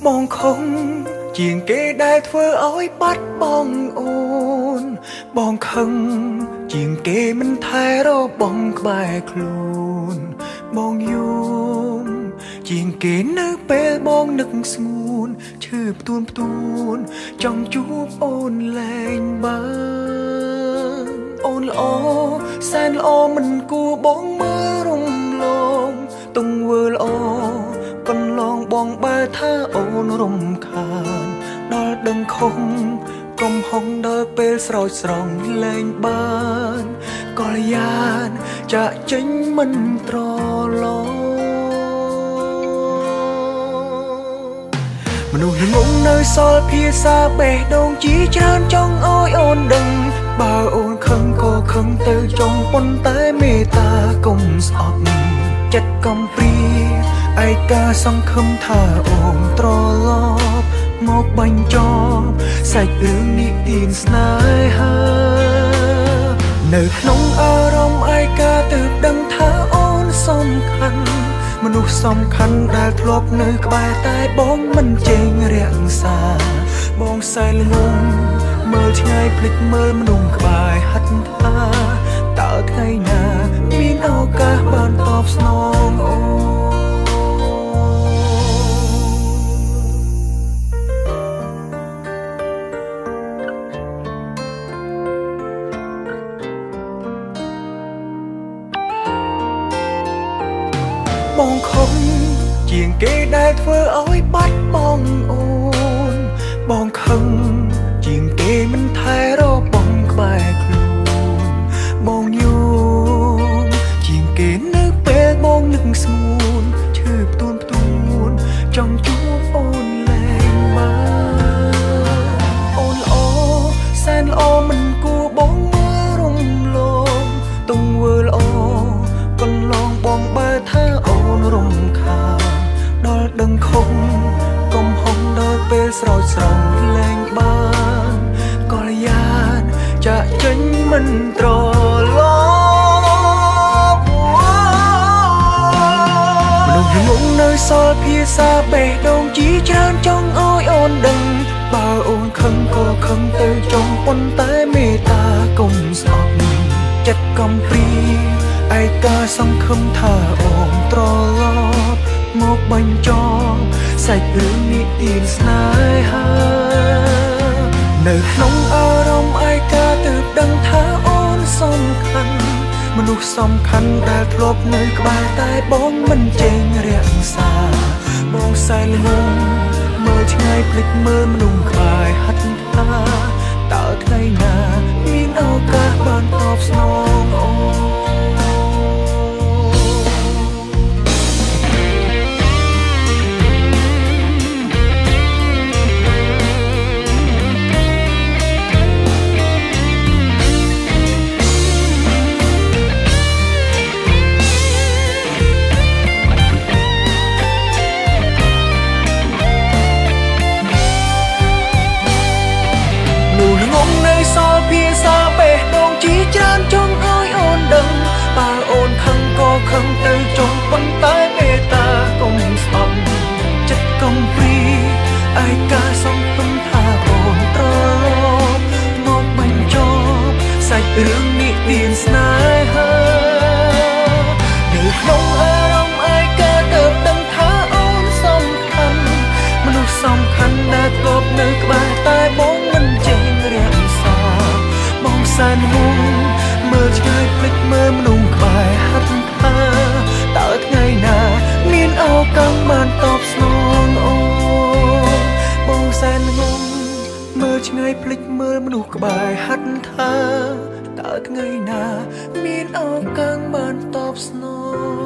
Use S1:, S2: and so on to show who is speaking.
S1: បងខំជាងគេដែលធ្វើឲ្យបាត់បង់អូនបងខឹងជាងគេមិនថែរបងក្បែរខ្លួនបងយំជាងគេនៅពេលបងនឹកស្ងួនឈឺផ្ទួនចង់ជួបអូនលែងបានអូនល្អសែនល្អមិនគួរបងមើលរំលងទង្វើល្អកន្លងបងបើថាអូនរំខានដល់ដឹងខុសកំហុងដល់ពេលស្រោចស្រង់លែងបានក៏យ៉ាងចាក់ចេញមិនត្រឡប់មនុស្សល្ងងនៅសល់ភាសាបេះដូងជាច្រើនចង់ឲ្យអូនដឹងបើអូនខឹងក៏ខឹងទៅចង់ប៉ុន្តែមេត្តាកុំស្អប់ចិត្តកំព្រាឯកាសង្ឃឹមថាអូនត្រឡប់មកបញ្ចប់សាច់រឿងនិទានស្នេហានៅក្នុងអារម្មណ៍ឯកាទើបដឹងថាអូនសំខាន់មនុស្សសំខាន់ដែលធ្លាប់នៅក្បែរតែបងមិនចេញរក្សាបងសែនល្ងងមើលឆ្ងាយភ្លេចមើលមនុស្សក្បែរហិតថាតើថ្ងៃណាមានឱកាសបានតបស្នងអូបងខំជាងគេដែលធ្វើឲ្យបាត់បង់អូនបងខឹងជាងគេមិនថែរបងក្បែរខ្លួនបងយំជាងគេនៅពេលបងនឹកស្ងួនឈឺផ្ទួនចង់ជួបអូនលែងបានអូនល្អសែនល្អមិនគួរបងមើលរំលងទង្វើល្អកន្លងបងបើថាអូនរំខានដល់ដឹងខុសកំហុងដល់ពេលស្រោចស្រង់លែងបានក៏យ៉ាងចាក់ចេញមិនត្រឡប់មនុស្សងងនៅសល់ភាសាបេះដូងជាច្រើនចង់ឲ្យអូនដឹងបើអូនខឹងក៏ខឹងទៅចង់ប៉ុន្តែមេត្តាកុំស្អប់ចិត្តកំព្រាឯកាសង្ឃឹមថាអូនត្រឡប់មកបញ្ចប់សាច់រឿងនិទានស្នេហានៅក្នុងអារម្មណ៍ឯកាទើបដឹងថាអូនសំខាន់មនុស្សសំខាន់ដែលធ្លាប់នៅក្បែរតែបងមិនចេញរក្សាបងសែនល្ងងមើលឆ្ងាយភ្លេចមើលមនុស្សក្បែរហិតថាតើថ្ងៃណាមានឱកាសបានតបស្នងអូសល់ភាសាបេះដូងជាច្រើនចង់ឲ្យអូនដឹងបើអូនខឹងក៏ខឹងទៅចង់ប៉ុន្តែមេត្តាកុំស្អប់ចិត្តកំព្រាឯកាសង្ឃឹមថាអូនត្រឡប់មកបញ្ចប់សាច់រឿងនិទានស្នេហានៅក្នុងអារម្មណ៍ឯកាទើបដឹងថាអូនសំខាន់មនុស្សសំខាន់ដែលធ្លាប់នៅក្បែរតែបងមិនចេះរក្សាបងសែនងងមើលឆ្ងាយភ្លេចមើលមនុស្សក្បែរហិតថាតើថ្ងៃណាមានឱកាសបានតបស្នងអូបងសែនងងមើលឆ្ងាយភ្លេចមើលមនុស្សក្បែរហិតថាតើថ្ងៃណាមានឱកាសបានតបស្នង